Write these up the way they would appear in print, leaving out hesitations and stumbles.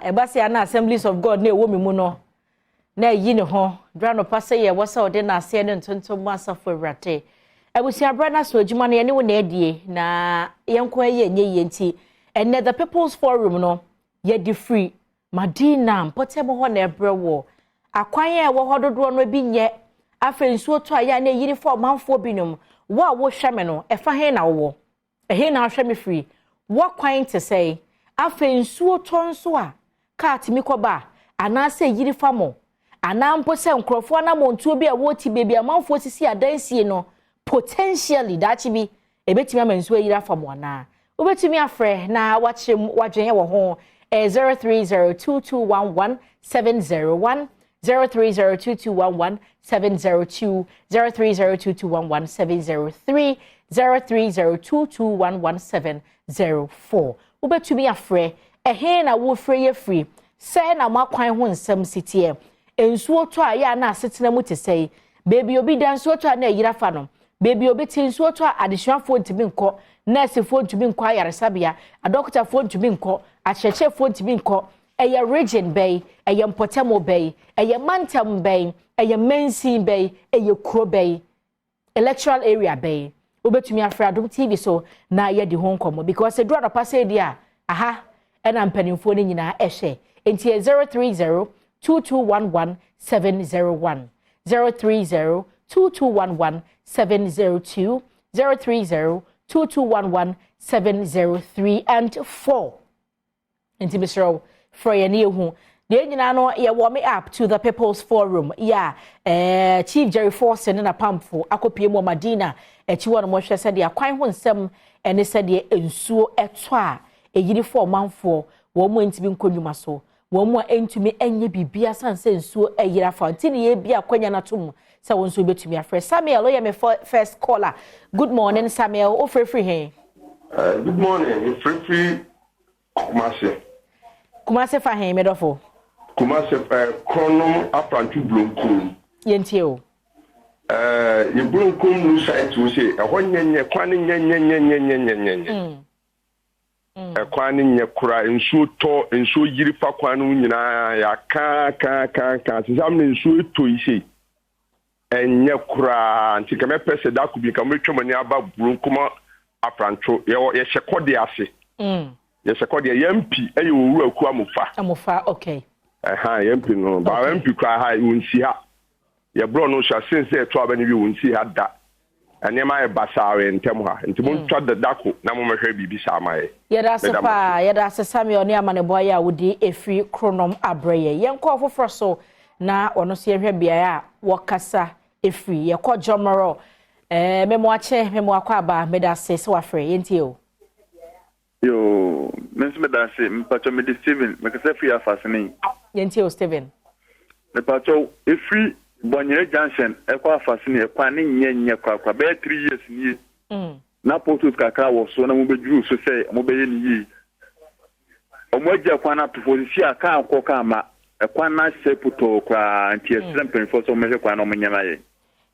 Ebasi ana Assemblies of God na ewo mi mu no na yi ne ho dra no pase ye wo se ode na ase ne ntontom asafo awrate ebusia bra na so adwuma no ye ne wo na adie na yenko ye nye nti enne the People's Forum no ye di free Madina mpotem ho na ebre wo akwan ye wo hododo no bi nye afensuo to aya na yiri for manfo binom wo a wo hweme no efa he na wo he na hweme free wo kwan te say afensuo to nso a katimi koba anase yiri famo anampo se nkrofo na montuo bi a woti bebi amanfo sisi adansie no potentially dachi bi ebetimi amansuo yiri afamo na obetimi afre na wagyen wo ho 0302211701 0302211702 0302211703 0302211704 obetumi afre ehe na wo free ye free say na makwan ho nsam sitie ensuo to aya na asetena mu te say baby obi dan suo to na yira fa no baby obi tin suo to additional phone to be nko nurse phone to be nko ayaresabia a doctor phone to be nko a cheche phone to be nko eye region bay eye mpotemo bay eye mantam bay eye mensin bay eye kro bay electoral area bay obetumi afra Adom TV so na ye di ho nkomo because e do pass dia aha ena mpanimfo ni nyina ehwe enti 03022111701 03022111702 03022111703 and 4 enti misro for ye ne hu de nyina no ye wo me up to the People's Forum Chief Jerry Forson na pamfo akopie mo Madina echiwo no mo hwe se de akwan ho nsem ene se de ensuo eto a eyiri for manfo wo mo ntimi nkonwuma so wo mo entumi enye bibia sanse nsuo eyira fa ntini ye bia kwanya na tom se wo nsuo betumi afre Samuel oye me first caller. Good morning Samuel o free he good morning free Kumase fa he medofo Kumase kronom aprantu blonkum yentie o ye blonkum no site wo se ehwo nyenye kwan nyenye kwan nye kura nsuo to nsuo yiri fa kwan no nyina ya ka sisam ne nsuo to ise enye kura nti kame pese da kubi kame twomani aba blonkum aprantu ye hyekode ase ye hyekode yampi eye owura aku amofa okay yampi no ba yampi kwa ha wonsi ha ye bro no sha sense to aba ni bi wonsi ha da anema e basawe ntem ha ntimo ntwa dadako na mo mehwe bibi samaye yeda sepa yeda Samuel ne amane boy ya wodi efi kronom abreye yenko foforo so na ono se hwe bia a wokasa efi ye ko jomoro memo akwa aba medase se wafre yentie o yo medase mpacho medi Steven mekase free afasini yentie o Steven mpacho efi Bonyere Junction ekwa afasini ekwa ne nyenye kwa be 3 years ni na potus kakra wo so na mo beduru so say mo be ye ni yi omoja kwa na position aka akọ ama ekwa na seputo kwa anti-extreme penfo so meje kwa na omnyama ye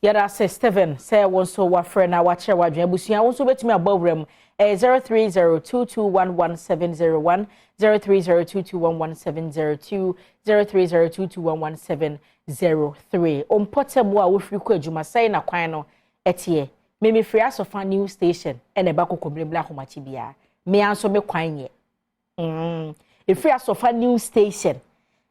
yada se Steven say won so wa friend na wa chere wa dwan busia won so betumi abawrem 0302211701 0302211702 0302211703 ompotemo a wo free ko adwuma sai na kwan no etie me free asofa new station ene ba kokomlebla ahomachi bia me anso me kwan ye free asofa new station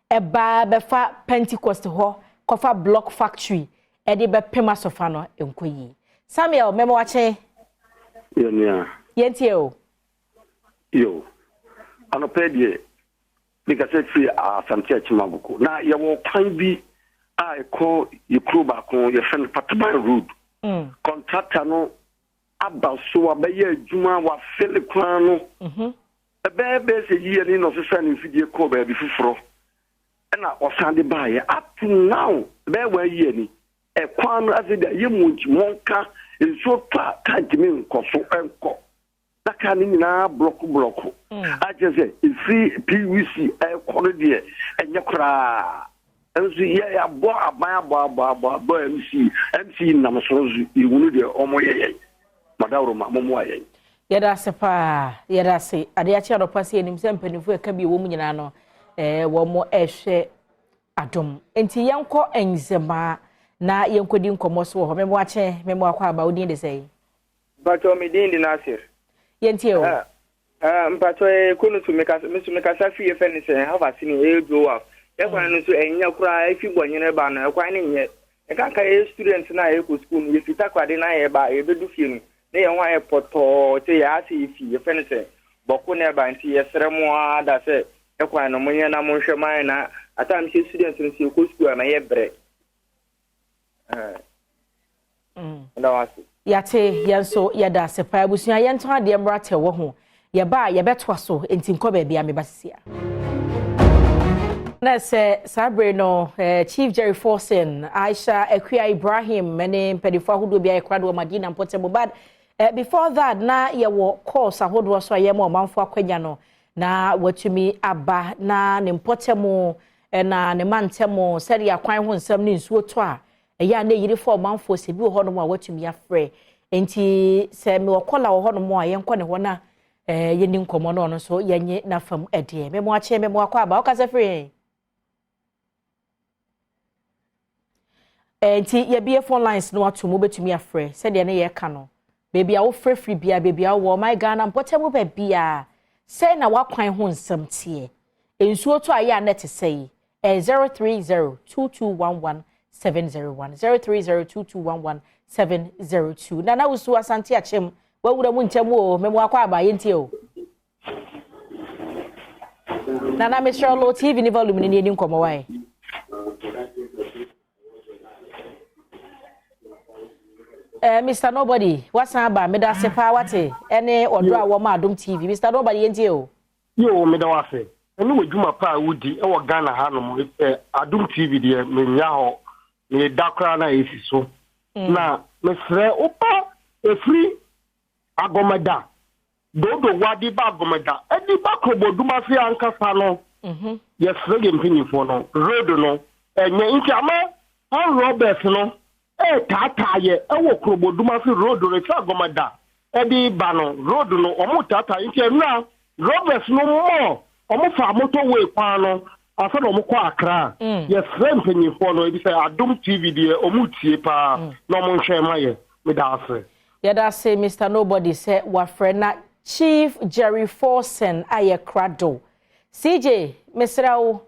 eba befa Pentecost ho kofa block factory ede be pema sofa no enkoyi Samuel memo wache yenia yentie o yo anopedie because free asante chimabuko na ye wo kwan bi a eko yekruba ko ye fen Patman road contractor no abaso abaye adwuma wa fele kwan no ebe se ye ni no sesa ni fidie ko ba bi fufuro na osande baaye up to now be wa ye ni e kwan no azida ye monka enso pa kantimi nkoso enko naka ni na block ajeze free PVC e kono de enye kra enso ye ya bo abo MC na msozu iwunu de omo ye madawro ma momo aye yeda sepa yeda se ade a che do pase enim se mpanifo e ka bi wo mu nyina no wo mo ehwe Adom enti yenko enzema na yenkodi nkomo so ho memo ache memo akwa aba odin de sei Bato mi din di Nasir yenti o mpato kunu to meka safi e feni se ha va sini e go up e kwa no so enya kura e fi bonyene ba na e kwa ne nye e kan ka e student na e ko school ye fita kwa de na e ba e bedu fie no ne ye hwan e poto te ya se fi e feni se boko ne ba nti ye seremo ada se e kwa no munye na monhwe man na atam se student no se ko school na ye bre na wasi yate yanso yada sepa abusua yento ade mrate wo ho ye ba ye betwa so enti nko ba bia me basia na se sabre no Chief Jerry Forsen Aisha Ekwia Ibrahim mene pedifo ahodo bia ekrado Madina Mpensenpensemu but before that na ye wo course ahodo so ye ma manfo akwanya no na watumi aba na ne Mpensenpensemu na ne mantemu seri akwan ho nsam ne nsuo to a eya na yiri for manfo se bi ho no ma watumi afre enti se me okola ho no mo a yenko ne ho na yeni nkomo no no so yenye na fam ede me mo ache me mo akwa aba okase free enti ye bie phone lines no ato mo betumi afre se de ne ye ka no baby a wo free bia baby a wo my Ghana Mpensenpensemu ba bia se na wakwan ho nsam tie ensuo to aya na te sei 0302211 701 0302211 Nana usu asante achem wawura mu ntem o memo akwa abaye ntie o Nana Mr. Low TV ni volume ni nkomo wae Mr. Nobody wasan ba me da sepa wate ene odo a wo ma Adom TV Mr. Nobody ntie o yo me da wase ene wodwuma pa wudi e wo Ghana ha no Adom TV de me nya ho me dakra na esi so na me frɛ opa efri agomeda dodo wadi ba agomeda edi ba kroboduma fi ankasa no ye frɛ ge mpinifo no road no enye ntiama on Robert no tata ye wo kroboduma fi road no fi agomeda edi ba no road no omo tata nti na Robert no mo omo fa moto we kwa no afa no mko akra ye frame penyifo no ebi say Adom TV de omutie pa no mo nhwe ma ye me da afa ye da say Mr. Nobody say wa friend na Chief Jerry Forsen aye krado CJ Mr.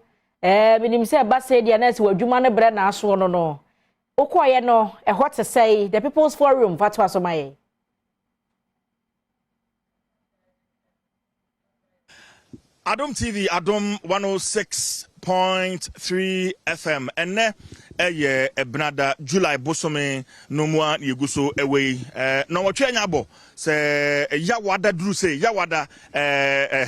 Minim say ba say dia na say wadwuma ne bre na aso no no okoye no what to say the People's Forum fatwa so maye Adom TV, Adom 106.3 FM. Ene eye ebnada July bosome nomwa yeguso ewe. No watwe nyabo se yawada dru say yawada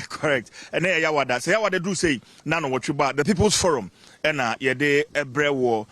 correct. Ene yawada se yawada dru say na no watwe ba the People's Forum. Ena yede ebrewo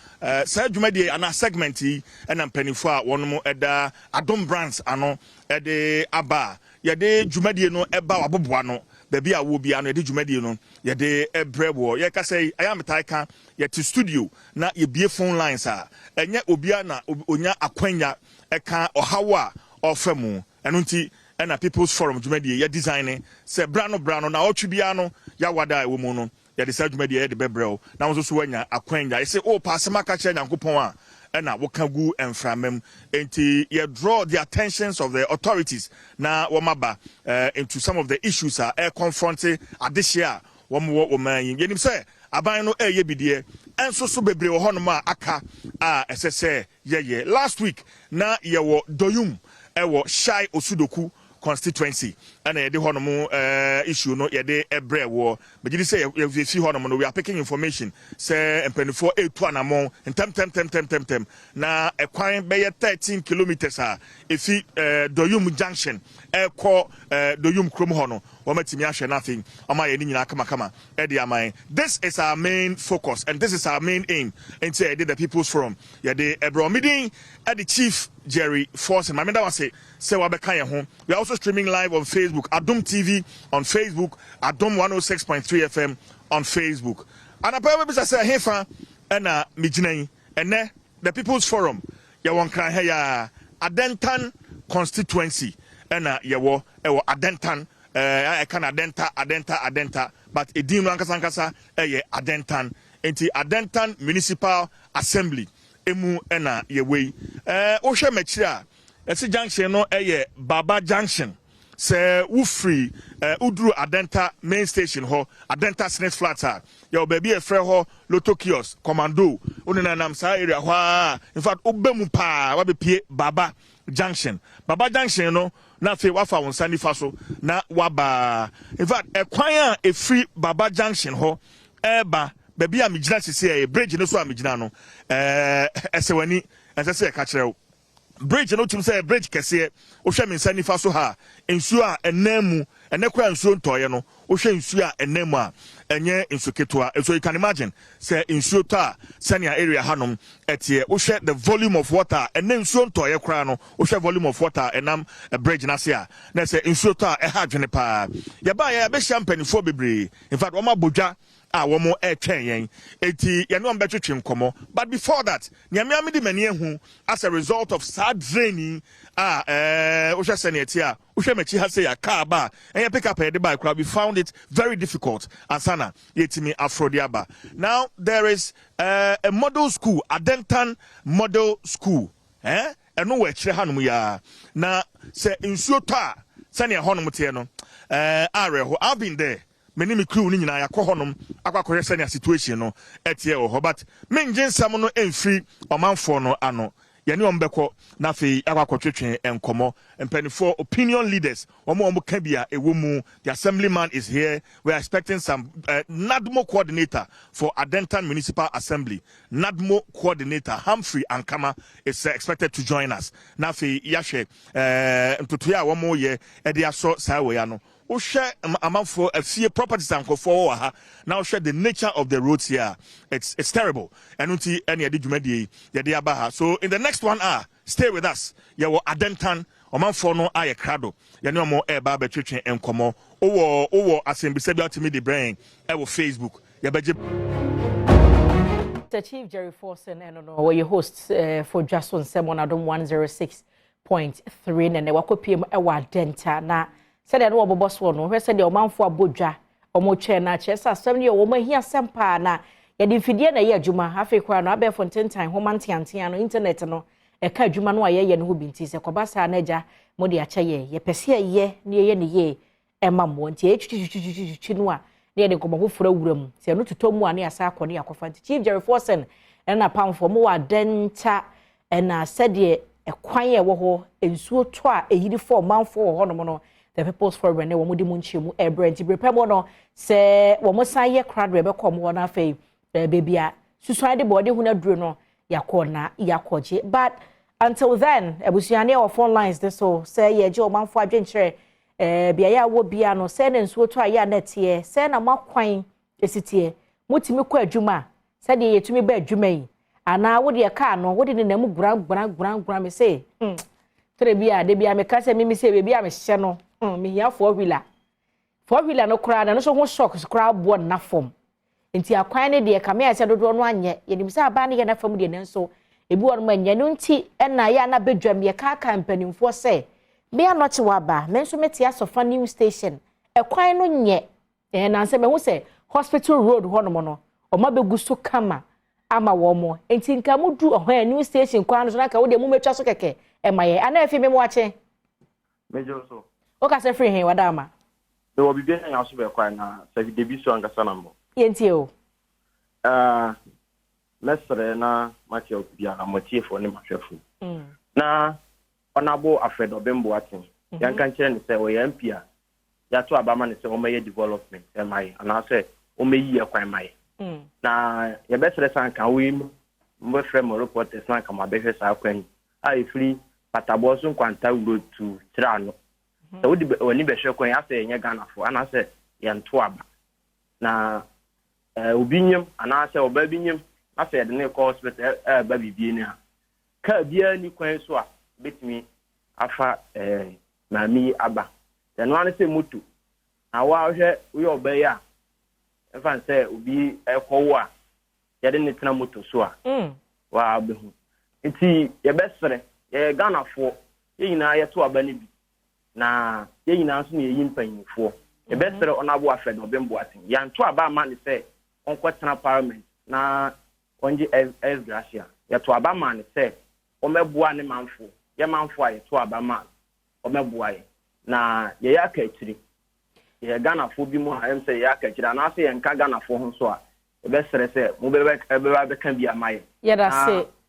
sa dwumade ana segment yi ena mpanifo a wono eda Adom brands ano ede aba yede dwumade no eba waboboa no baby a wo bia no de dwumadi no ye de ebrebo ye ka say ayametai ka ye to studio na ye bie phone lines a enye obia na onya akwanya eka ohawa ofemu eno nti na People's Forum dwumadi ye design say brano na otwe bia no ya wada ewo mu no ye de say dwumadi ye de bebreo na wo so wanya akwanya ye say o pasema ka kire nyankopon a ena wokagu enframem enti ye draw the attentions of the authorities na womaba into some of the issues confronting adishia womwo woman yenim say aban no eye bidie enso so bebre wo hono ma aka esese ye last week na ye wo doyum wo shy osudoku constituency and the honomu issue no yede ebre wo but you say you see honomu no we are picking information say empenifo 8 anamon tem na ekwan be 13 kilometers efi doyum junction eko doyum krom hono womatimi ahwe nothing oma ye ni nyina kama edi aman this is our main focus and this is our main aim and say the People's Forum yede ebro meeting at the Chief Jerry Forsen mameda wase say wabeka ye ho we are also streaming live on Facebook Adom TV on Facebook Adom 106.3 FM on Facebook and apparently bisa say hefa na miginan ene the People's Forum ya won kran he ya Adentan constituency na ye wo Adentan I can adenta but edin no ankasa adentan enti adentan municipal assembly emu na yewe o hwe machira esi junction no Baba junction se ufri udru adenta main station ho adenta snake flat ya baby e frɛ ho loto kiosk commando onina nam sa area ho in fact obemu pa wa be pie Baba junction no na fe wafa won sani fa so na waba in fact ekwan a free Baba junction ho eba baby a migina sese bridge no so a migina no esewani ensese e ka kyerɛw bridge no tim say bridge kese o hwe mensa nifa so ha ensuo a enamu enekura ensuo ntoye no o hwe ensuo a enamu a enye ensuo ketoa so you can imagine say ensuo ta senior area hanom etie o hwe the volume of water enensuo ntoye kura no o hwe volume of water enam a bridge na se a na say ensuo ta e ha dwene pa ya ba ya be champanefo bebre in fact wo ma bodwa womo twen yen eti ye no mbetwetwe nkomo but before that nyame amedi mani ehu as a result of sad draining o hwe seneti a o hwe machi ha se ya car ba en pick up the bike we found it very difficult asana yetimi afrodiaba. Now there is a model school, Adentan model school eno we kire hanom ya na se nsuo ta sane honom te no areho I've been there many me crew ni nyina yakọ honom akwakohwe sane situation no etie ho but menjin sam no emfiri omanfo no ano yani ombekọ na fe akwakotwetwe enkomo mpanifo opinion leaders omo ka bia ewomu. The assemblyman is here. We are expecting some NADMO coordinator for Adentan Municipal Assembly. NADMO coordinator Humphrey Ankama is expected to join us. Na fe yahwe ntotoya womo ye ede aso sawe ya no share for a few properties and for now share the nature of the roads here. It's terrible. And until any so in the next 1 hour, stay with us. You will Adentan or for no aye crado. You know more air barber church and como or assembly said to me the brain. I will Facebook. The Chief Jerry Forson and where your hosts for just on Semon Adom 106.3 and the Wakopim Ewa Denta na. Said no boss one no said the man for bodwa omo na chesa asem ne wo hia sempa na ye de fidie na ye adwuma afi kwa no abe fonten time ho mantiantia no internet no e ka adwuma no aye no ho binti se kwabasa na ja mode acha ye pese ye ne ye ne ye e mammo nti etwitwitwitwi no a ne ye de komo foforo wuram se no tutomu a ne asa akọ ne yakofa Chief Jerry Forson na pamfo mo wa denta na said ye ekwan ye wo ho ensuo to a eyiri for manfo ho no no the People's Forum ne wo mudi munchimu brand brepemo no se wo mo san ye crowd rebe kom wo na afei baby a susuan de body hu na duro no yakona yakoje but until then ebusuane of phone lines this so say ye je o manfo adwenkyere bia ya wo bia no se na nsuo to aya na tie se na makwan esitie mutimi kọ adwuma se de yetumi ba adwuma yi ana wo de ka no wo de na mu gran me say tere bia de bia me ka se me say baby a me hye no me here four wheeler no kra na no so ho shocks kra board na form enti akwan ne de ka me ase dodo no anye ye nim se aba ne ye na fam de ne so ebi won ma nya no nti na ya na bedwam ye ka kampanimfo se me anoche waba me nso meti asofa new station ekwan no nye na nse me hu se hospital road ho no mo no o ma begu so kama ama wo mo enti nka mu du ho new station kwan no so na ka wo de mu metwa so keke e ma ye ana efi me mo ache mejo so oka se free hen wadama the will be being also be quite na say the debut so anga sanambo yenti o mesre na machi obia na motie for ni mahwefu na onabo afedo bembo atin yan kan kire ni say o ya mpia ya to abama ni say o meye development e mai ana say o meyi ekwan mai na ya besre san kan wi mbo frem reporters na kama behwe sa kwan ai free patabo so kwanta road to Trano so we oni be hwe kwan ase nya Ghana fo ana se ye nto aba na obinyem ana se obabinyem ase de ne ko hospital ba bibie ni ha ka bia ni kwan so a betimi afa mami aba then one say moto na wa hwe we obey a efan say obi ekowo a ye de ne tena moto so a wa abehu nti ye besere ye Ghana fo ye nyina ye to aba ni bi na ye nyina nso na ye mpanyinfo e besere onabo afred obembo atin yanto aba ma ne se onkotena parliament na onje es gracia ya to aba ma ne se omebua ne manfo ye manfo aye to aba ma omebua ye na ye ya ka akiri ye Ghana fo bi mu ha em se ye aka akiri na se ye nka Ghana fo ho so a e besere se mo be ka bi amaye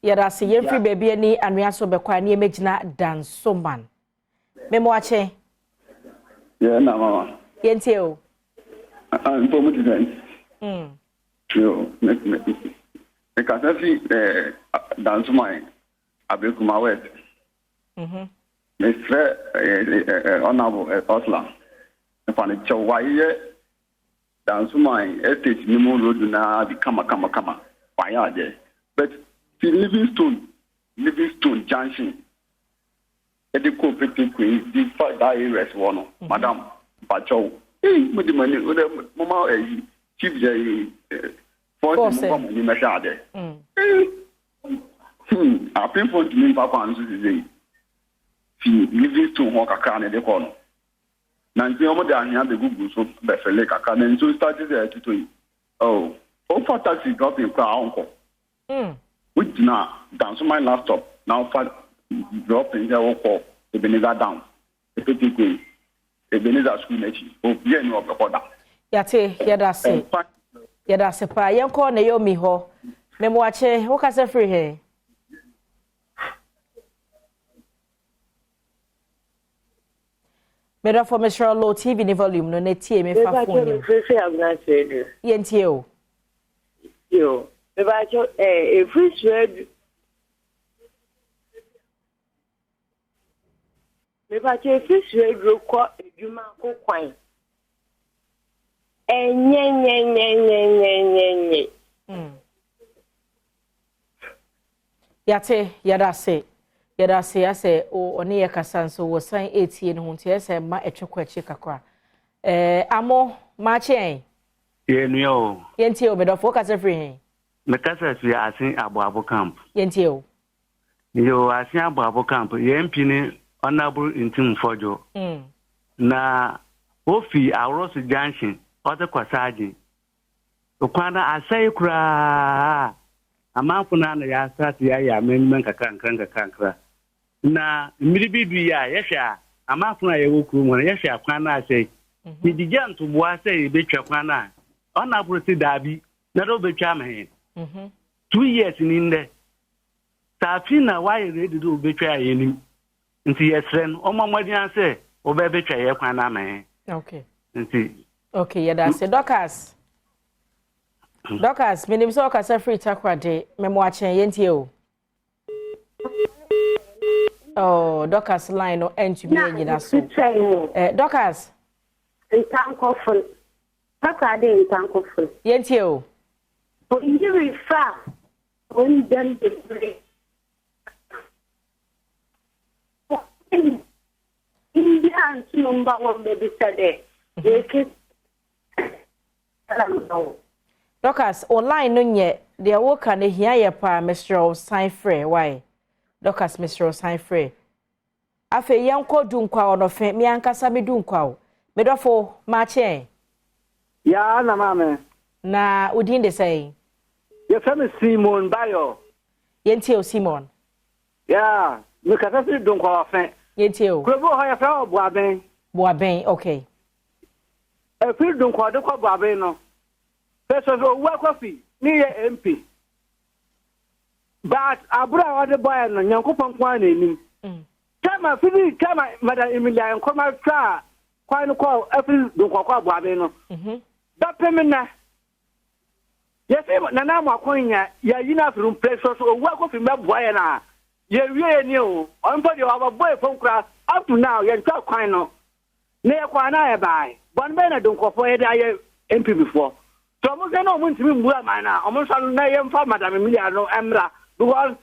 yada se yemfri baby ni anua so be kwa na emegina dansoman memo ache yeah na mama yentie o inform me then yo me ka fi dansoman abekuma west me fre honorable Osla fani chawaye dansoman estate ni mo road na bi kama why there but Livingstone Junction. The cooperative queen, the fight that areas one, Madam Pacho. With the money, with the Mama, chief force in Mashade. I think for me, Papa answers Livingstone walk a can at the corner. Nancy, down here, the Google so Bethel a can, and so started there to do. Oh, for taxi dropping crown uncle. Which now down my laptop now for dropping the call the Beneza down the petty queen the Beneza school nature oh yeah no of the order yate yada se pa yanko na yomi ho memo ache wo ka se free he Meda for Mr. Low TV ni volume no netie me fa phone yentie o yo if we should record Juma Coquine. Yate, yada say, I say, oh, on your casan so was sign 18 hunties and my echoquet kakra. Amo, marching. Yenio, Yentio, but of focus every. Mekasa fi asin Abuabo camp. Yentio. Yo asin Abuabo camp. Yempini honorable interim fojo. Na ofi Arosu Junction. Ote kwasaji. Ukwana asai kura. Amafuna na ya start ya men kankra. Na miribibi ya yesha. Amafuna ya wukuru mwana yesha kwana asai. Bidijan tubuwa asai betwa kwana. Honorable si dabi. Na do betwa mahe. 2 years in there. Safina, why ready to betray any? Nti yesren, omamwadi anse, obe betray ye kwana man. Okay. Nti. Okay, yada se Docas. Docas, minim so kasa free takwade, memo achen yentie o. Oh, Docas line no end to be nyina so. Docas. Ntankofun. Takwade ntankofun. Yentie o. For injury far, when done the play. Indian number one baby said, Docas, online no nye, the work and here ya pa Mr. Sign Free, why? Docas Mr. Sign Free. Afe yanko dunkwa ono fe, mi ankasa mi dunkwa. Medofo, mache. Ya na mame. Na udin de say. Your family Simon Bayo. Yentio Simon. Yeah, we can see don't call a Yentio. Crebo higher flower Boaben. Boaben, okay. A field don't call the call Babeno. That's a work coffee near MP. But I brought the boy and Yanko Pamquani. Come a finish, come, Madame Emilia, and come out car. Quite a call every don't call Babeno. That payment. Yes, Nana Maconia, enough room pressure so work of him up Buena. Ye really knew, on body of a boy from class up to now, you're so kind of near Quana by. One man don't call for a MP before. So I don't want to be Buamana, almost on name for Madame Emiliano Emra, because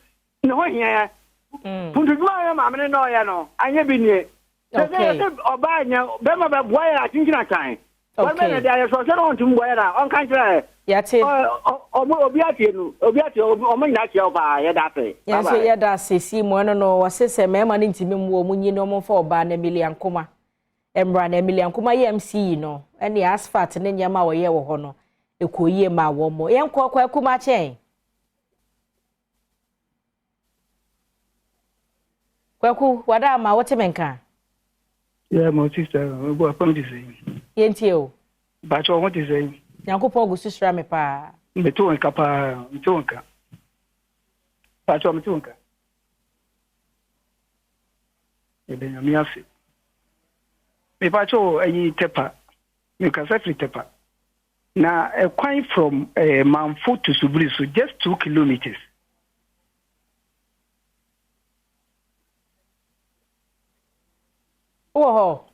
no here. Put it my mamma, no, I know, I never been here. Or by now, Bema Boy, I think I can. One minute, I was on to where on country. Yate. Obiati, Omanaki, by Yadape. Yes, Yada, see, Mono, or says a man into me, woman, you know, for Ban Emilian Coma. embra na Emilian kuma MC no ene asphalt ne nyama wo ye wo ho no ekoyie ma wo mo yenkọ kwa kuma chen kwaku wada ma wote menka my sister go from this yentie o ba cho what is saying Nyankopon gu susura me pa me to nka pa me to nka ba cho me to nka ebe na mi afi me ba cho ayi tepa me ka sa free tepa na a kwan from Manfo to Subri, so just 2 kilometers. Oh,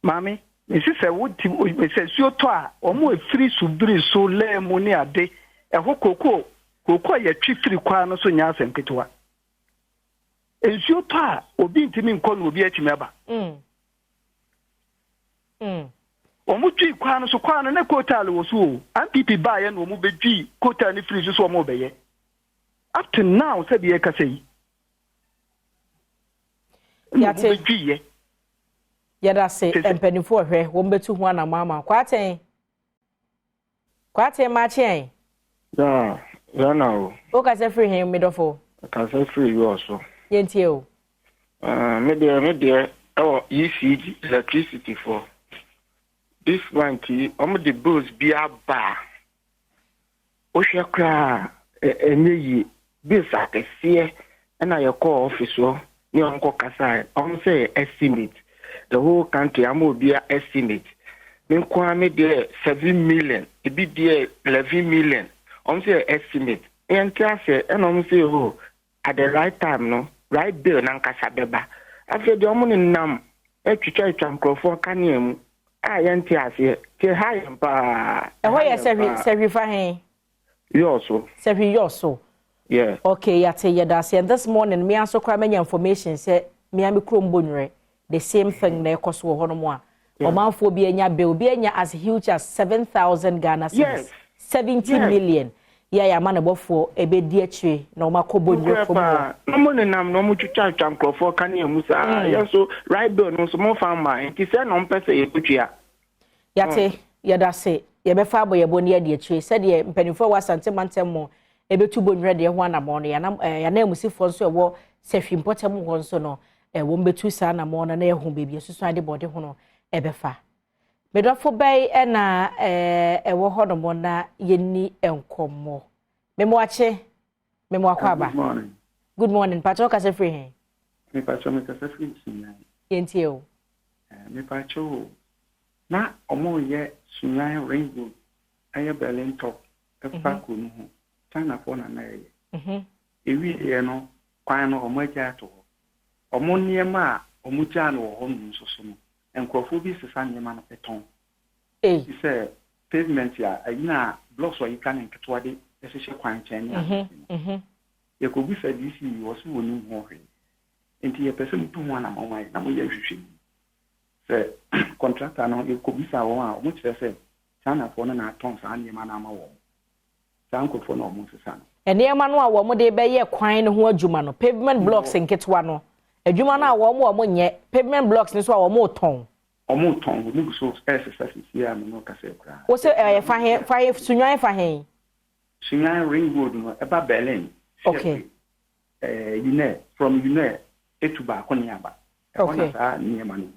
Mami, me say what me say so to a omo free Subri so le money ade e ho koko ya twi free kwa no so nya asem ketwa. Ensuo to a obi ntimi nkọ no obi atimi aba. Omu twi kwa no so kwa no na kotal wo so MPP ba ye no omu bedwi kotal ni free so omu beye up to now said ye ka sei ya te bedwi ye ya da se empanifo hwe wo mbetu ho na mama kwaten ma chen ya na o ka se free him midofo ka se free you also yentie o me de oh ECG electricity for this one key the bills be aba o shekra enyi bills akese na your call office o ni onko kasa say estimate the whole country be estimate me kwa me de 7 million e be de 11 million say estimate and say say oh at the right time no right bill na nkasa beba after the nam etwitwa microphone kanemu yenti ase ke high pa ho ye servi fa hen yoso servi yoso yeah okay yate yedase and this morning me anso kwa manya information say me am krombonwe the same thing na ekoso ho no mo a omanfo bi anya bill bi anya as huge as 7,000 Ghana cedis yes 70 million ya man abofo ebedi akire na o makobonwe ko mo no nam no mo twitwa microphone kanemu sa yeso right bill no so mo farmer enti say no mpese ekutua yate yedase yebefa aboyebo ne yede akire said ye mpanifo wasante mantem ebetu bonwre de ho anamo no ya na emusifo nso ewo sefi mpotem ho nso no wo mbetu sa anamo no na ehu bebi esusu ade bode ho no ebefa medofo bai na ewo ho no na yenni enkomo memo akwa ba good morning pacho ka se free hen me pacho me ka se free sunyan yentie o me pacho na omo ye sunyan rainbow aye Berlin top efa ko no ho China for na ye ewi ye no kwan no omo aja to omo niema omo ja no ho nso so no enkrofo bi sesa niema no peton say pavement ya ayina blocks wa yika nketwa de esese kwan chen ya ye ko bi fa DC wo so woni ho hwe enti ye pese mutu ho na mama na mo ye hwehwe se contractor no ye ko bi fa wo a mo kire se China for na ton sa niema na ma wo sanko for no mo sesa no eniema no a wo mo de be ye kwan no ho adwuma no pavement blocks nketwa no adwuma no a wo mo nye pavement blocks ni so a wo mo ton omuton ni so SSS here no ka se kra wo se fa sunyan fa hen sunyan ring road no eba Berlin okay you know from etuba akoni aba okay sa ni ema no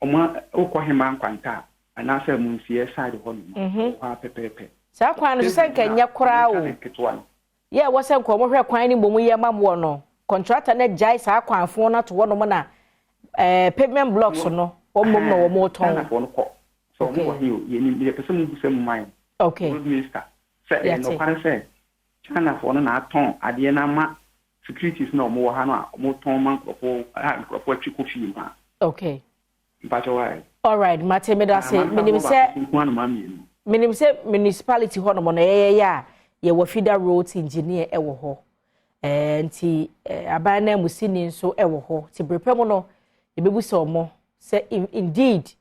oma okohema nkwanta ana sa munsie side ho no ha pepepe sa kwan no se kanya kra o ye wo se nko mo hwe kwan ni bomu ye mamwo no contractor na jai sa kwan fo na to wo no na pavement blocks no omom no wo mo ton so mo hiyo ye ni pese mu bu se mu mai okay minister say no kware say China for na ton ade na ma securities na mo ha no a mo ton man krofo atwiko fi ma okay but why all right mate me da say minim say municipality ho no mo na ya ye wo feeder road engineer e wo ho nti aban na musini nso e wo ho ti brepem no ebebusa omo say indeed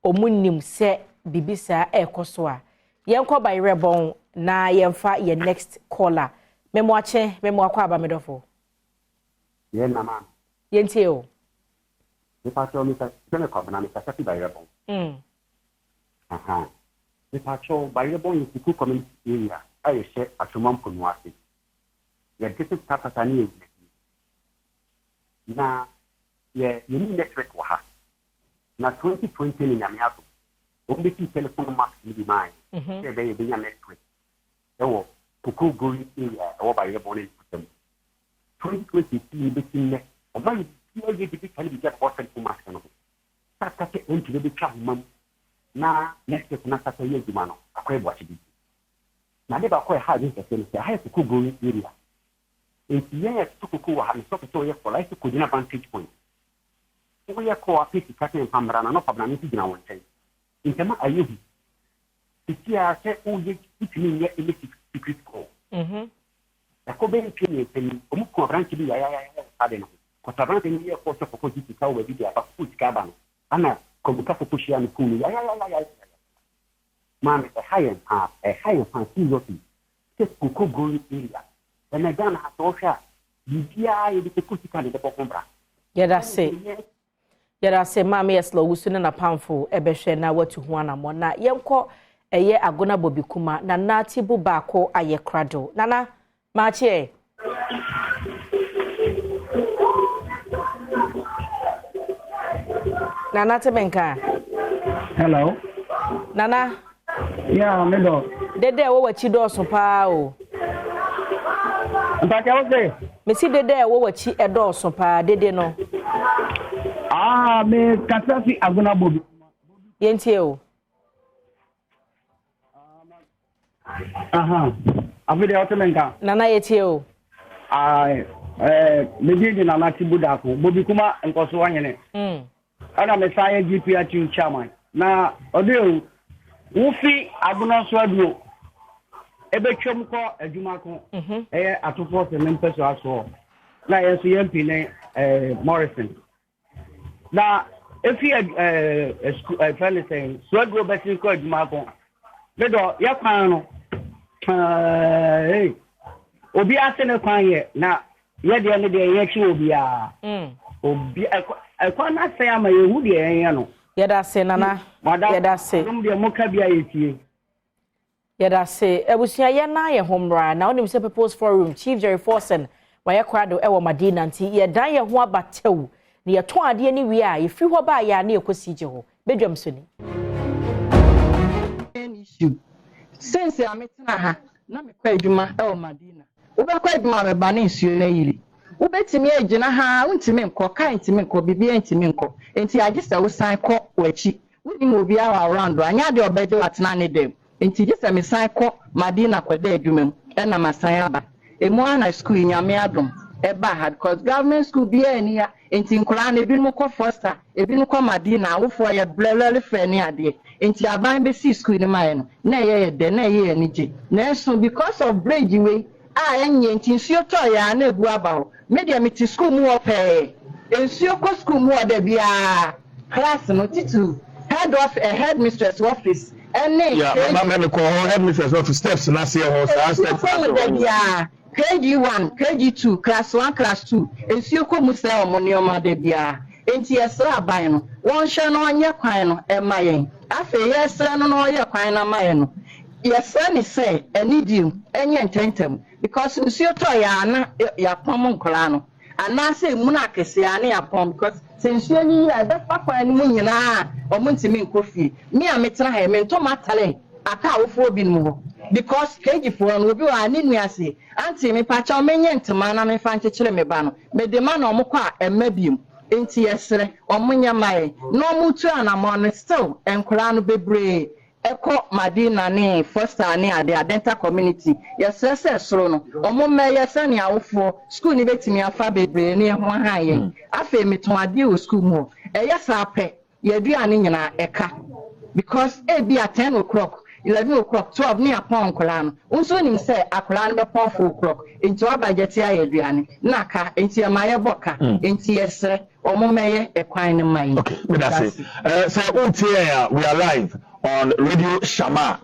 omunnim say bibisa ekoso a yenko by rebon na yemfa ye next caller memo akwa aba medofo ye na ma yentie o Patrol, Mr. Seneca, Mr. Safi Variable. The patrol Variable is the two community area. I share a Shumam Punwasi. The district Tapatani. Now, yeah, you need network. Now, 2020 in Yamiato. Only telephone marks will be mine. They be a network. Oh, Puku going area or Variable system. 2020 between net. Or you get water to mask. That's into the child. Now, next to Nasa Yamano, a crab watch it. Now, they are quite hard to say, I have to cook going area. If yes, to cook, I have to talk for life to could not vantage point. We are co-operating cutting and Pamrana, no problem in our time. In Tama, I use it. If I say, oh, it's me yet in the secret call. The Kobe Penny, Omuko Ranchi, I don't know. Kotarante ni ya kosa kwa kujiti kwa wedi hapa kuti kabano ana kumbuka kupushia mkuni ya mama haya fancy yote kesko kugoli ila na gana hatosha bibia ile kuti kale de pokombra yada se mama yeslo wusuna na pamfo ebehwe na watu ho anamo na yenko eye agona bobikuma na nati bu baako aye krado nana machi Nana Tebenka. Hello. Nana. Yeah, Medo. Dede wo wachi do so pa o. Mpaka wote. Me si dede wo wachi edo so pa dede no. Me kasafi aguna bobi. Yentie o. Afide Otemenka. Nana yetie o. Me di na nati budako. Bobi kuma nkoso wanyene. Ana mesaya GPRT chairman na odeo wufi aguna so aduro ebetwem ko adwuma ko atofo semempeso aso na yeso yempi ne Morrison na efi friend saying so aduro betin ko adwuma ko bedo yakwan no obi asene kwan ye na ye de ne de ye chi obi a obi ekwana say ama yehu de yen no yeda se nana yeda se dum de moka bia yetie yeda se ebusia ye na ye homra na onim se People's Forum Chief Jerry Forsen wa ye kwado e wo Madina nti ye dan ye ho abatew ne ye ton ade ni wi a ye fi ho ba ya na ekosi je ho bedwam so ni issue sense ametina ha na me kwa adwuma e wo Madina wo ba kwa adwuma me ba na nsuo na yiri ubetimi agina ha untimi nko kan ntimi nko bibia ntimi nko enti agisa wo san ko wachi woni mo bia wa around anya de obede watena ne dem enti gisa me san ko Madina kwada adwumam e na masan aba emu ana school nyame Adom e ba hard cause government school bia ni ya enti nkura na ebi ko foster ebi ko Madina wofo ye blelele fe ni ade enti aban be see school ni mai no na ye de na ye ni je na so because of bridge way enye nti nsuo to ya na ebu abawo media meti school mu ope nsuo ko school mu oda bia class no titu headmistress office mama me call headmistress office steps na see ho steps bia KG1 KG2 class 1 class 2 nsuo ko mu se omonioma da bia enti yesra aban no won hwe no onye kwan no emayen afa yesra no no oye kwan na mayen no yesra ni say enidim enye ntentem because nsuo to ya na ya pom nkola no ana say mu na kese ya na ya pom because nsuo ni ya da papa ni mu nyina omuntimi nkofi me a metena ha me ntoma tale aka awofo bi no because kejifo no obi wa ni nuase anti me pa cha omenye ntema na me fa nkyekere me ba no me de ma na omkwa emma bium enti yesre omunya mai no mutu anamo no still enkola no bebre Eko Madina ni foster ni ade adenta community yesese soro no omume yesani awofo school ni betimi afa bebre ni ho haye afa meton ade o school mu yesa pe yeduane nyina eka because e be at 10 o'clock 11 o'clock 12 ni apon kola no unso nim say akola no be pon 4 o'clock enti wa budget ya yeduane na ka enti amaye boka enti yesre omume ye ekwan ni mai okay that's it so untie we are live on Radio Shama,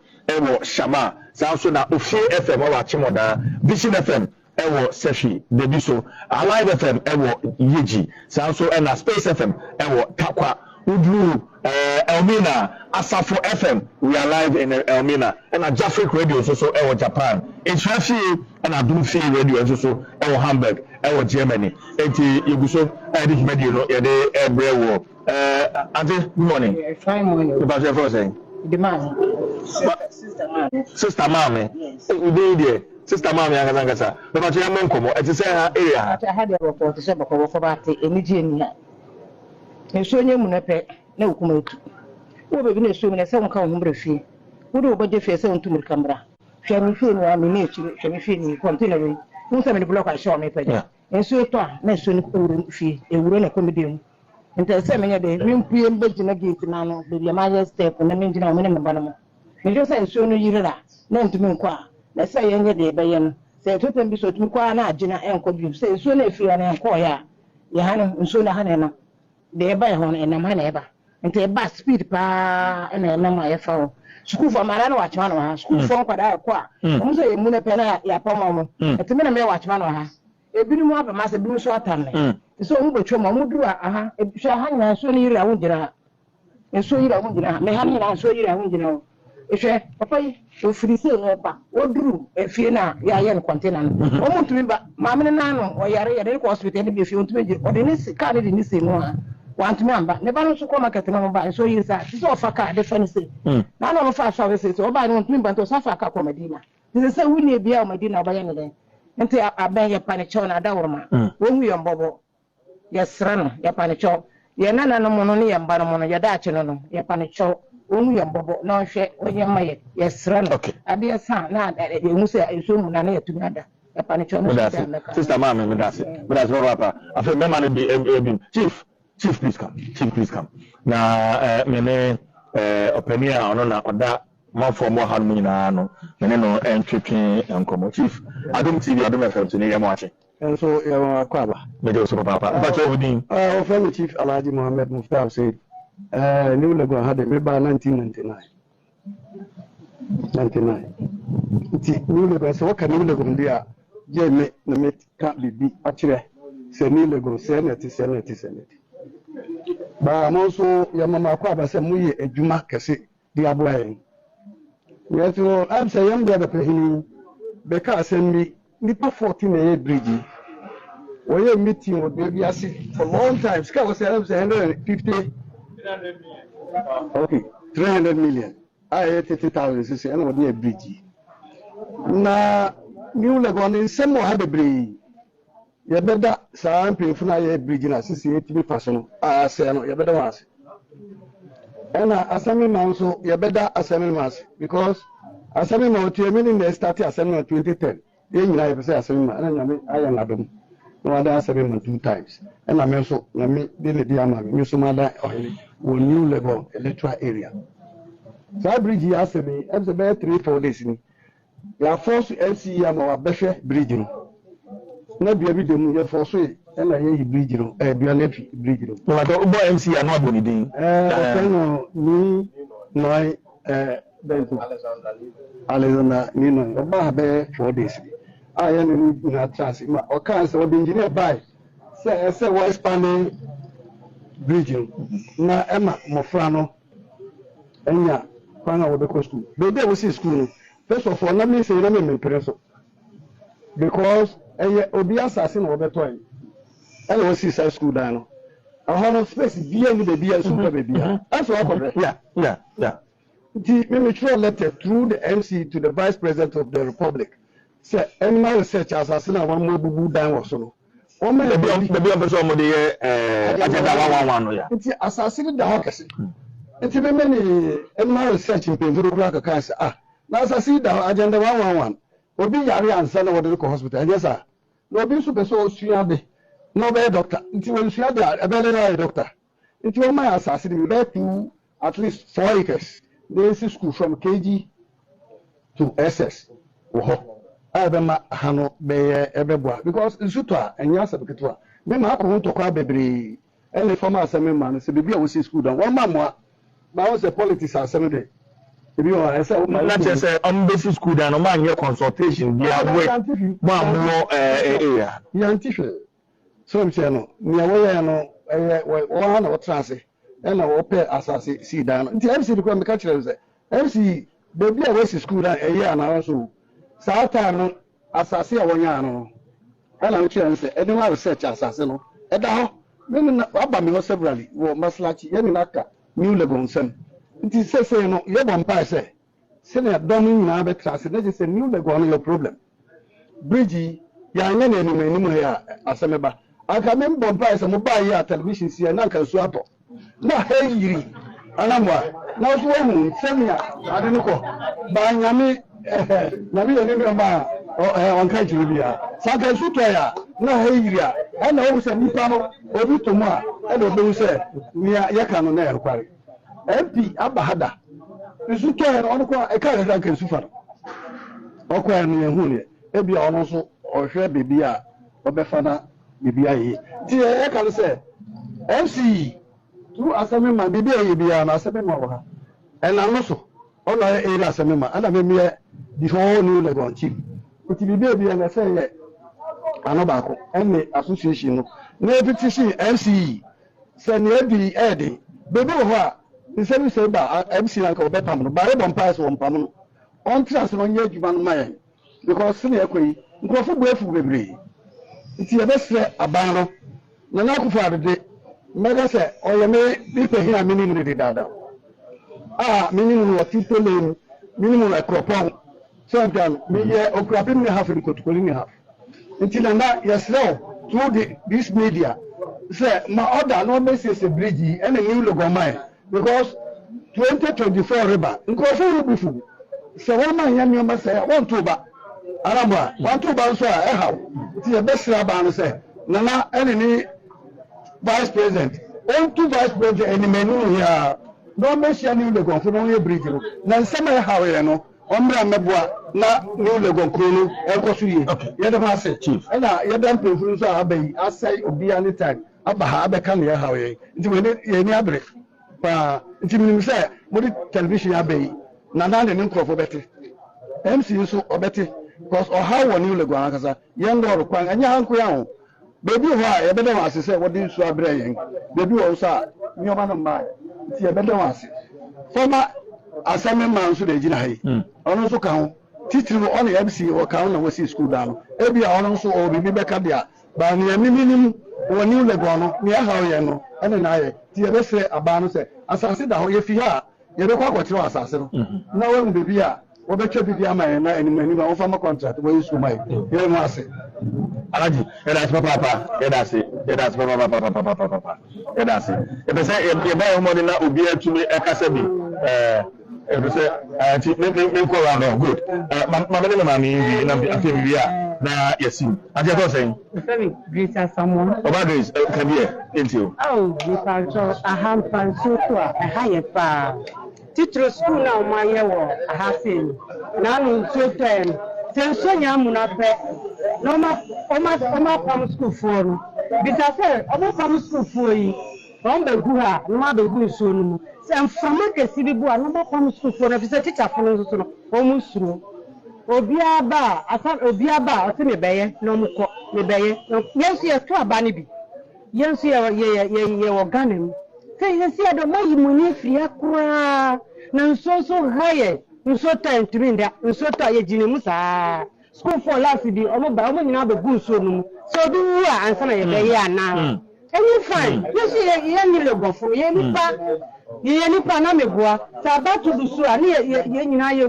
Shama, Samsung, Ofi FM, or Chimoda, Vision FM, ewo Seshi Debiso Alive FM ewo Yeji Sanso and Space FM ewo Takwa Udru Elmina Asafo FM we are live in Elmina and a Jafric Radio so ewo Japan Intrafi and Adom Radio so ewo Hamburg ewo Germany enti Yeguso edit media no yede ebrewo Auntie, good morning. Fine morning. About your first saying? The man. Sister Mommy. Yes. We did there. Sister Mommy, I'm going to say. But your mom come. It's the same area. I had a report to say about the Emigian. And so you munepe no come. Who be been assuming a second come fee. Who do budget for someone to the camera? Shall feel one minute, shall we feel continually? Who send me block I saw me. And so far, next soon fee, a run comedian. Nti se menye de wimpie mbegina gate na no be bia ma step na me ngina o me ba no mo me jo se so no yirira na ntumi nkwa na se yenye de be ye no se totem bi so tumi kwa na agina enko bi se so na efira na enko ya ye ha no so na ha ne no de ba ye ho no enam ha na eba nti ba speed pa na enam aye fa o school for mara na wa chama no ha school for kwada akwa mo se ye mu na pe na ya pa mo etimi na me wa chama no ha ebinu mu aba ma se bi so atam so mbotwe mo mudu aha ebisha ha nya so ni yira wunjira so yira wunjira me ha nya so yira wunjira ehwe papa yi o frise ba o duru efie na ya ye no container no o mutumi ba ma me na no o yare ko hospital ni be fie o ntumi je o de ni ka de ni se mu ha wa ntumi amba ne ba no so ko market no ba so yira sa so fa ka de fa ni se na no fa so we se o ba no ntumi ba to sa fa ka ko Medina ni se wuni e bia o Medina o ba ye ne den nti aben ye panicho na da worma wo hu yo mbobo yesra no ya panicho ye nana no mono ne yamba no mono ya da ache no ya panicho onu ya mbobo na hwe onye maye yesra no ade sa na e hu se enso mu na na yatumi ada ya panicho no sister mama me dase papa afa me man be chief please come na me ne openia ono na oda ma for mo han nyina no me ne no entwetwe enkomo chief Adom TV Adom FM to ne yamache so ya kwaba mejo so papa but ovudin friend chief Alhaji Mohammed Muftah said new Lagos had me by 1999 new Lagos so can new Lagos dia je me na me ka bibi akire se new Lagos senate ba mo so ya mama kwaba se muye adwuma kese di aboayen yeso am say yam dia be hin be ka asemi nipa 14 na bridge we meeting with baby asi for long time ska was 150 okay 300 million I 30,000 say and we bridge na new Lagos in semo ha bebre ye beda sa mpemfu na ye bridge na sisi etimi faso say no ye beda wase ena asemi man so ye beda asemi mas because asemi no tiemi ni start asemi 2010 they nyina ye say asemi ma na nyame ayan Adom no ada asemi ma 2 times ena me so na me de le dia ma me so ma da o new Lagos electoral area so bridge ya asemi e be 3-4 days ni ya force LC ya ma wa behwe bridge no na bia bi dem ye force ena ye bridge no bia na bridge no no do bo MC ya no aboni din no ni no Alexander Nino oba be 4 days I am in a chance ma o kan se o be engineer by say we expanding bridge na ema mofra no enya kwana wo be ko school be dey we see school first of all na me say na me preso because obi assassin wo be toy and we see school down no I have space bia ni be bia super be bia that's what yeah me throw a letter through the MC to the Vice President of the Republic. Say, animal research assassin one more bubu down or so. One may be on the agenda 111. It's assassin the hawkers. It's many animal research in Penfuru cancer. Now assassin the agenda 111. Will be Yari and son of the local hospital. Yes, sir. No be super so sweet. No better doctor. Until when she had a better doctor. Until my assassin, we bet to at least 4 acres. This is school from KG to SS. I bema hano be ebeboa because nsuto a enya sabeketwa me ma akọ to kwa bebre ele former assembly man se bibia we see school down one man ba was a politics assembly ebi o I say na say basic school dan no man consultation dia we mo area yantife so I'm saying no ni awoya no wo ha na wo transe e na wo pe asase si dan no nti MC ko me ka kire say MC baby a wesi school dan ana so saa time no asase a wonya no e na kire say e dey research asase no e da ho me na aba me ho severally wo maslachi ye ni naka new level nsem nti say no ye bon pa say se na dom nyina be transe na say new level no your problem bridge ya anya na enimu ya asemeba aka me bompa ese mo ba ya television si na kan su ato na heyiri anamwa na so hu semia ade no ko ba nyame nyame ye ne ma on kan jiri bia sa kan su to ya na heyiri a na wo se nipa no obi to mo a e do be se ni ya kan no na ya kware MP abahada su to ya no ko e ka kan su fa o ko ya no ye hu ne e bia ono so o hwe bebi a obefa na bebi aye ti e ka se MC tu asame ma bebi aye bia na asame ma wa e na no so o na e la asame ma ana me me before new legon chief ti bebi bia na se ye ano ba ko ene association no na petition MC se ne edi edi bebi ho a nsemi se ba MC na ka obepam no ba re bon pass won pam no on trans no nye adwuma no maye because se ne ekoi nkrofo bu efu bebre nti ebesre aban no na nakufu adede mega se oyeme bipe hia minimum de dada minimum wa titole minimum la kropon so dan me ye okrabi me half in kotukoli ni half nti na yesre through this media say my order no message a bridge and a new logo mine because 2024 riba nkrofo rubufu se one man yam ma say want to ba araba want to ba so e haw ti e besra ba no say nana enemy vice president on to vice president any menu here no mention new legon for no bridge no na nsema e haw ye no omra meboa na new legon kro no e ko so ye ye de ma say chief e na ye dan pefuru so abai asai obi any time aba ha abeka na ye haw ye nti we ye ni abre pa nti minim say mo di television abai na na ne nkrofo beti MC so obeti because or how one new legon akasa ye ngoro kwan anya hanko ya ho baby ho a ye beda wase say wodi nsu abre yen baby wo sa nyoma no ma ti ye beda wase former assignment man so de gina hai ono so ka ho titiri no ono MC wo ka ho na wasi school da no e bia ono so o bibi beka dia ba ne miminim wo new legon no ne ha ho ye no ene na ye ti ye be se aba no se asase da ho ye fi ha ye be kwa kwotire asase no na wo baby a obecho bibi ama na enimani ba ofa ma contract wo yisu mai ye mo ase alaji e da papa e da se papa e da se e be say e ba yo mo ni na obi atumi e kasa bi e be say ti me ko ra no good ma me ma mi bi na afi bi a na yesim aje ko say very greater someone oba grace can be into you oh we can so aham fan so to a higher pa titro school na ma ye wo ahafin na no so ten senso nya muna pe no ma pam school for no bisa se omo pam school for yi on be gu ha no ma be gu so no se mfama kesi bi bu a no ma pam school for na bisa teacher for no so no o mu suro obi aba o se me beye no mu ko me beye yensu ye to aba ni bi yensu ye wo ganem se yensu ye do mo yi mu ni firi akura na nso haye nso time trinda nso ta ye jine musa school for last bi omo nyina be gu so no so bi wu a ansa na ye be ya na any fine yes ye ni le gofo ye nipa na meboa ta ba to du so ani ye nyina ye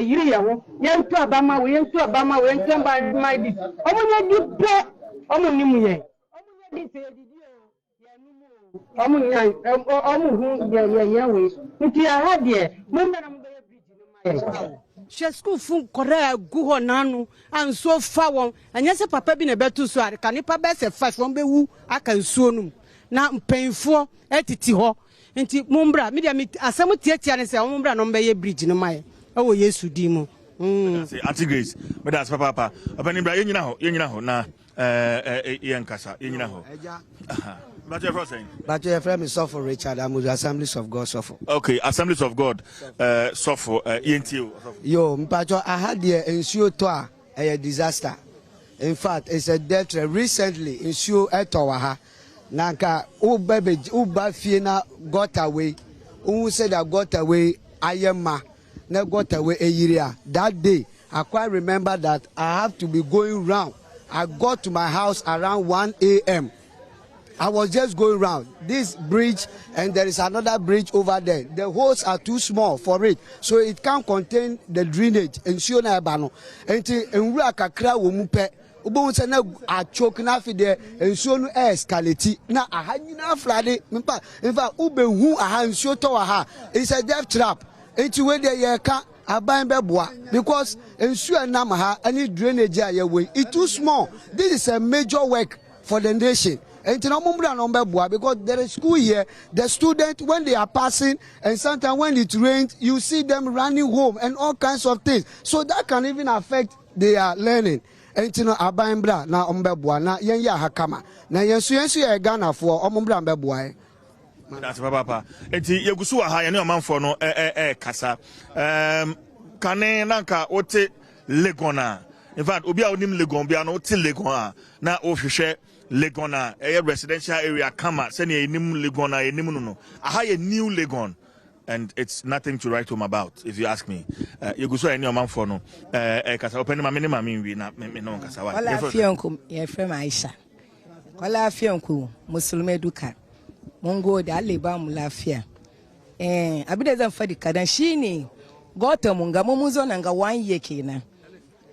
yiri ye wo ye ntu abama wo ye ntu ba my this omo nya di pe omo ni mu ye omo nya di se didi o ye ni mu omo nya omo hu ye we nti aha de mo na mo be bridge ni ma she school fun kore gu ho nanu anso fa won anya se papa bi na betu so are kan nipa be se 5 won be wu aka nsuo num na mpanfo etiti ho nti mumbra media asem tietia ne se mumbra no be ye bridge no mai e wo Yesu di mu say anti grace me das papa ni bra ye nyina ho na ye nkasa ye nyina ho But you're saying? But your friend is Suffer Richard. I'm with the Assemblies of God Suffer. Okay, Assemblies of God Suffer ENTO. Yo, Mpacho, I had the ensure toa a disaster. In fact, it's a death recently ensure etowaha. Nanka uba fiena got away. Who said I got away? I am ma. Na got away a year. That day, I quite remember that I have to be going round. I got to my house around 1 a.m. I was just going round this bridge, and there is another bridge over there. The holes are too small for it, so it can't contain the drainage. Ensure na ebano. Enti enwura kakra wo mu pe. Obo nse na achoke na fi there. Ensure no escalate. Na aha nyina flade. In fact, ube hu aha ensure to aha. It's a death trap. Enti we there ye ka aban beboa because ensure na ha any drainage ya way. It's too small. This is a major work for the nation. Because there is school here, the students, when they are passing, and sometimes when it rains, you see them running home and all kinds of things. So that can even affect their learning. And you know, Abaimbra na ombebwa na yenya hakama na yensu ya Ghana for ombra mbebwa. That's papa. Enti yegusu wa haya ni amanfo no kasa. Kane nanka ote Legona. In fact, obi a onim Legon bia no ote Legon na ohwehwe Legona, a residential area, Kama, send a new Legona, a new a new Legon, and it's nothing to write home about, if you ask me. You go so any amount for no, because open my minimum mean we not no Casawa. Wala Fionku, your friend Aisha. Wala Fionku, Muslim Duka, Mongo, the Alibam Lafia. Abidazan Fadi Kadanshini, Gota Munga Mumuzon and 1 year kina.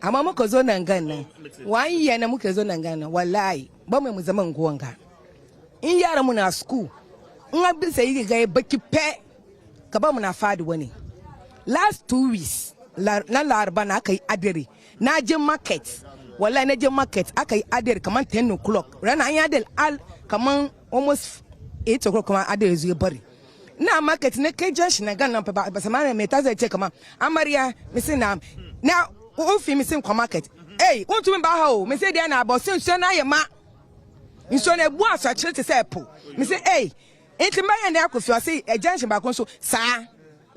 Amama Kozona and Ghana, 1 year and Mukazona and Ghana, Walai. Bame muzama nguanga inyara mu na school nga bi say yi ga baki pe ka ba mu na fadi wani last 2 weeks na larba na kai adere na je market wallahi na je market akai adere kaman 10 o'clock rana an yadel al kaman almost 8 o'clock kaman adere zuye bari na market ne kai junction na Ghana pa ba samara me ta zai ce kaman amaria misi na ofi misi kwa market hey untu mba ha o misi dia na abosin so na ye ma nso na ebu aso akire te say po me say eh enti mba ya na akofie say ejanhye ba kon so saa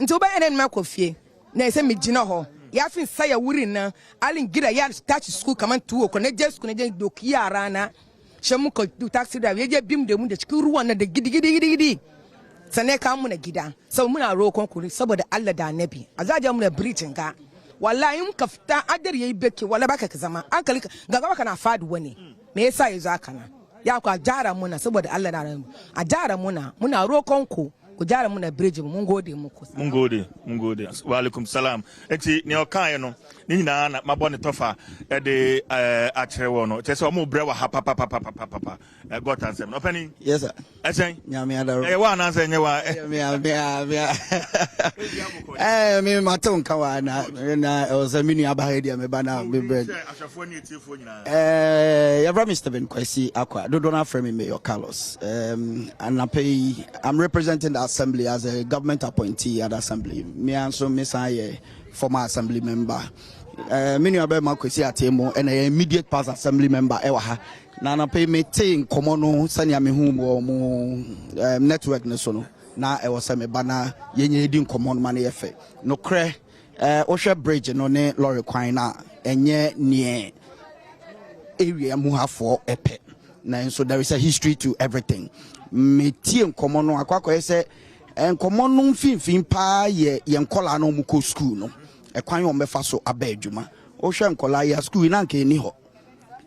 nti oba ya na akofie na say me gina ho ya fin say ya wuri na alin gira ya start school kaman tuwo ko na je school na je doki yara na shemu ko taxi driver ye je bim de mu de cikin ruwan na da gidi sane ka mu na gida sau muna rokon kuri saboda Allah da Annabi azaje mu na breaching ga wallahi in ka fita adar yayi beke wala baka ka zama an kalika ga gaba kana fadi wani me yasa yazo haka na ya ku ajara muna saboda Allah da ran ajara muna rokon ku jara muna bridge mun gode muku mun gode wa alaikum salam enti ne okan no ni nyina na mabɔ ne tofa e de akyere wo no tese o mo bre wa ha papa got ansem no pani yes sir esen nyame adaro wa na ansem nyewa me maton kawa na o se minu abahe dia me bana me bre asafo ni etifo nyina ya Mr. Ben Kwesi akwa dodo na frame me your Carlos and I'm representing the assembly as a government appointee at assembly. Me and so Miss I former assembly member. Many of them Kwesi Atemo and an immediate past assembly member ewa. Na na pay me ting komono sanya me hu network ne so no. Na e was me bana yenye din common man efe. No kre Osha bridge no ne lorry kwan na enye nie area mu ha for epe. Na so there is a history to everything. Me tie nkomo no akwakọ ese nkomo no mfimfim pa ye nkola no mu ko school no ekwan yo mefa so aba adwuma o hwe nkola ya school na nke ni ho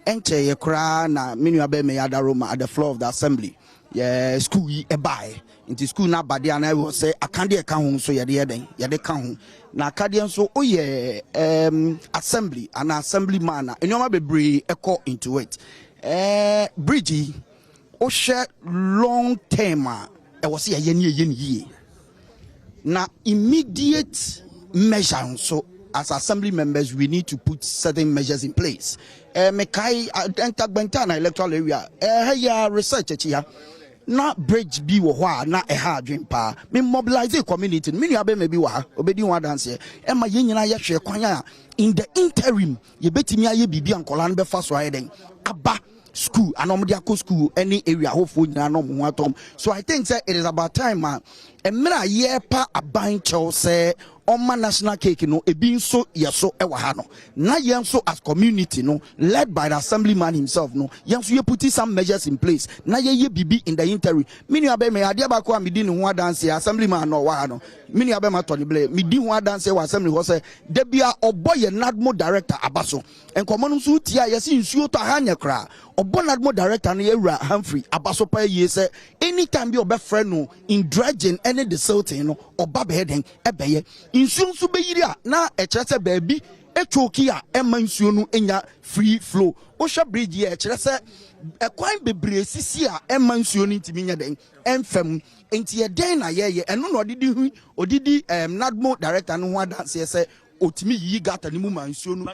enche ye kra na menu aba me ya daroma at the floor of the assembly ye school yi ebae into school na bade ana we say akande e ka ho so ye de ka ho na akade nso o ye assembly an assembly man enyoma bebre ekọ into it bridge o share long term e was ya ye na immediate measure so as assembly members we need to put certain measures in place me kai enter Bentana electoral area ya research here na bridge bi wo ho na e ha adwen pa me mobilize community me nua be me bi wa obedi wa dance e ma ye nyina ye hwe kwan a in the interim ye betimi aye bibia nkola no be fa so aye den aba school and omdiako school any area hopefully no. So I think it is about time and mera ye pa aban chow say Oma national cake no e being so yeso ewahano na yenso as community no led by the assemblyman himself no yenso ye put some measures in place na ye bibi in the interim mini abe me ade ba ko amidi ne ho dance assemblyman no wahano mini abe ma toni ble midi ho dance wa assembly ho say de bia oboye nadmo director abaso enkomo no so tia ye si nsuo to ahanya kra obo nadmo director no ye wura Humphrey abaso pa ye say anytime bi obe friend no in dredging any the silting no oba be den ebeye insuo nso be yiri a na ekyerese baabi etwoki a ema nsuo no enya free flow o hwa bridge ye ekyerese ekwan bebre sisi a ema nsuo no ntimi nya den enfam enti ye den na ye eno no odidi nadmo director no ho adanse say otimi yi gata ni mu mansuo no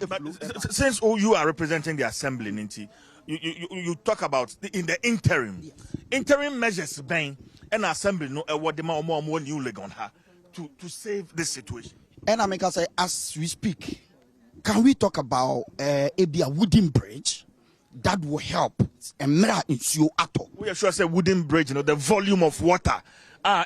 since you are representing the assembly ninti you talk about in the interim measures ben and assembly no what the more new leg on her to save this situation. And I make us say, as we speak, can we talk about a wooden bridge that will help and mirror issue at all? We are sure say wooden bridge, the volume of water. A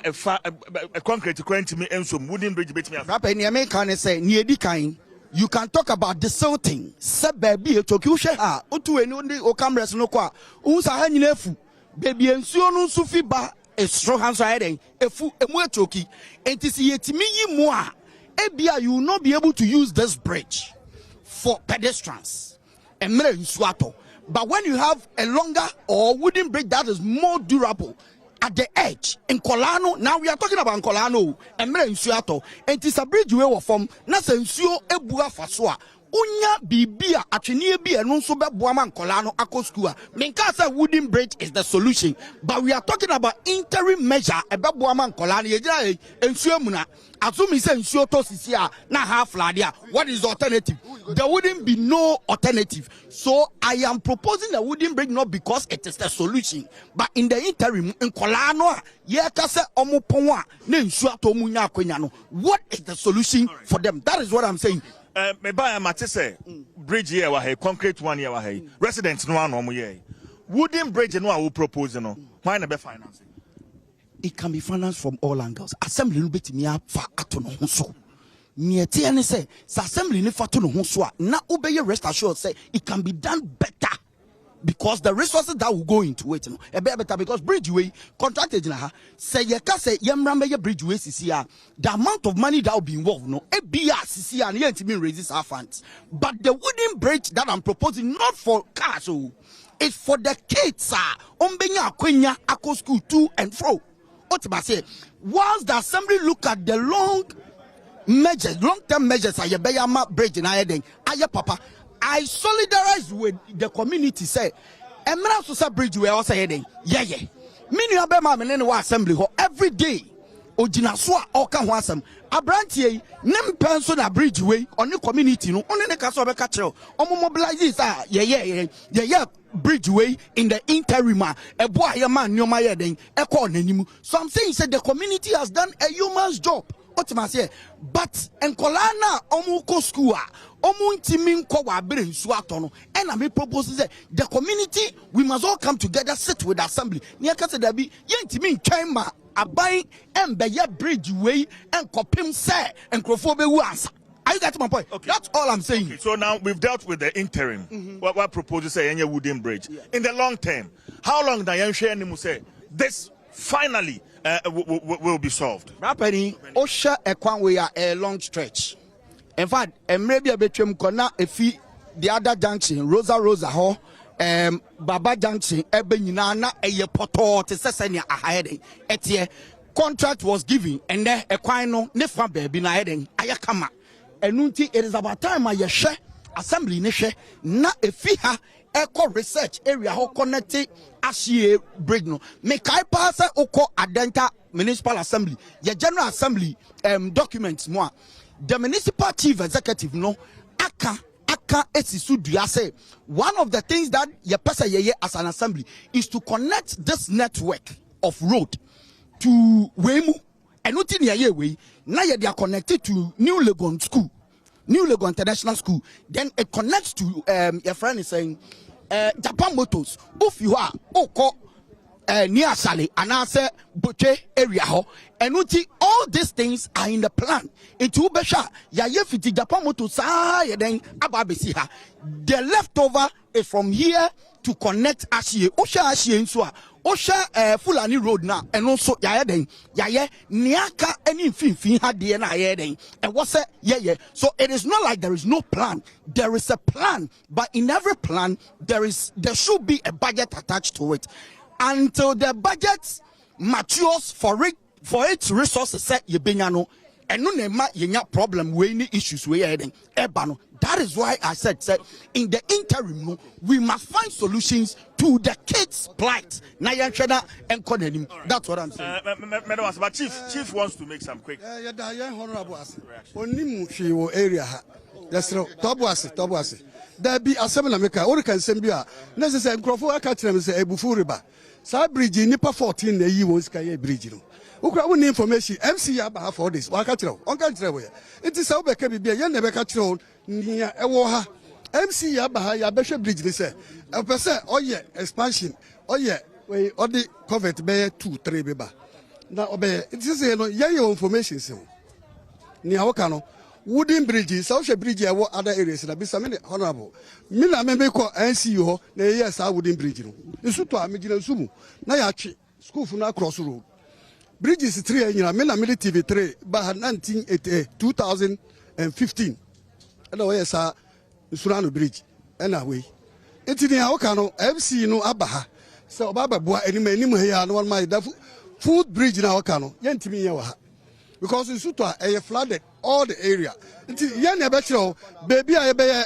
concrete current me and some wooden bridge bet me. Rapper in American say near the kind. You can talk about the silting. Se baby to kushe ha. Otu eni o cameras no kwa. Unsa hanyi nefu. Baby ensuo no sufi ba. Strong hands are heading efu emu etoki entisi yetimi yi mu a ebia you will not be able to use this bridge for pedestrians and but when you have a longer or wooden bridge that is more durable at the edge in Kolano, now we are talking about Kolano and Nsuato entisa bridge we were from na se nsuo ebua faso a unya bibia atwene bia no nso beboama Nkolano akosku a menka say wooden bridge is the solution, but we are talking about interim measure ebeboama Nkolano yegira ensuo mu na azumi say nsuo to sisi a na half ladia. What is the alternative? There wouldn't be no alternative. So I am proposing a wooden bridge not because it is the solution, but in the interim Nkolano ye ka say omopon a na nsuo to mu nya akwanya no. What is the solution for them? That is what I'm saying. Me buy a bridge here wa concrete one here wa residents no one omo here wooden bridge no I will propose no why na be financing. It can be financed from all angles. Assembly no betimi afa ato no ho so niete ene say assembly no fa to no ho so a na obeye rest assured say it can be done better because the resources that will go into it no e be better because bridge way contracted na ha say ye ka say yemra me bridge way sisi a the amount of money that will be involved no e be sisi a na yentimi raise our funds, but the wooden bridge that I'm proposing not for cars so it's for the kids ombenya akwenya akọ school to and fro. What I say once the assembly look at the long-term measures at Yebeyama bridge in Ayeden aye papa I solidarize with the community say Emra Sosa Bridge we also heading. Yeah. Mini abema menene wa assembly ho every day. Ojina so a oka ho asem. Abrantie nem penso na bridge we on the community no. One ne ka so be ka kire. Omo mobilize sa yeah bridge way in the interim ebo ayema nyoma ye den e ko nanimu. So I'm saying the community has done a human's job. What am I say? But Nkolana omu ko school omu ntimi nko wa bere nsu atono and I propose say the community we must all come together sit with the assembly. Nia ka say da bi ye ntimi ntwan ma aban embeye bridge way and kopim say enkrofo be wu answer. Are you getting my point? Okay. That's all I'm saying. Okay, so now we've dealt with the interim. What proposes say any wooden bridge. In the long term, how long da yan share nimu say this finally will be solved? Rapani Osha Ekwanwe a long stretch. In fact, maybe a between Kona efi the other junction, Rosa ho, Baba Junction, Ebenina, a poto to Sesania ahead. Etie contract was given, and then Equino, Nefa baby na heading, Ayakama. And Nunti, it is about time I share assembly nishe na efiha eco research area ho connected ashie bridge no me kai pass oko adenta municipal assembly your general assembly documents mo the municipal chief executive no aka esisu dua say one of the things that your person ye as an assembly is to connect this network of road to Wemu and nothing ye we now they are connected to New Legon School, New Legon International School. Then it connects to your friend is saying Japan Motors if you are oko near Sally and I say Boche area ho and all these things are in the plan. Into Besha ya fiti Japan Motors then ababesi ha. The leftover is from here to connect Ashie Osha Insua Osha Fulani Road now and also Yaden Yaye Niaka any fin had the Yaden and what's it? Yeah. So it is not like there is no plan. There is a plan, but in every plan there should be a budget attached to it. Until the budget matures for its resources set yebenyano and no nema yenya problem we any issues we heading ebano. That is why I said in the interim we must find solutions to the kids' plight. That's what I'm saying. But Chief wants to make some quick. Honorable Onimu area. That's Tobuasi. There be a seminar maker or can send you necessary Crawford Academy say Ebufuriba. Sa bridge nipa 14 na yi won ska ye bridge no. Ukra won information MC ya ba for this. Waka kire. On kan kire we. Enti sa obeka bibia ye na beka kire nia ewo ha. MC ya ba ya be hwe bridge ni se. E pese oye expansion. Oye we odi covet be 2-3 be ba. Na obe enti se no ye information se. Nia waka no wooden bridge so hwe bridge e wo other areas na bisa me honorable me na me ko NC ho na yes sa wooden bridge no nsu to amegina nsumu na ya twe school fu na cross road bridges 3 anyina me na me TV3 ba 2015 and we yes sa nsurano bridge na we etini a wo ka no FC no abaha so baba boa enim he ya no my da food bridge na wo ka no yentimi ye wa ha because in Sutua flooded all the area. Yan Abetro, baby, I be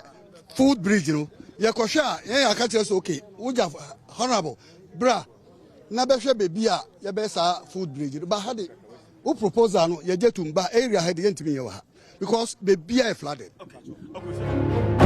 food bridge, you know. Yakosha, yeah, catch us okay. Would you have honorable bra? Nabesha baby, ya besa food bridge. But had it who proposal, ya jetum, but area had the end to me because baby I flooded. Okay.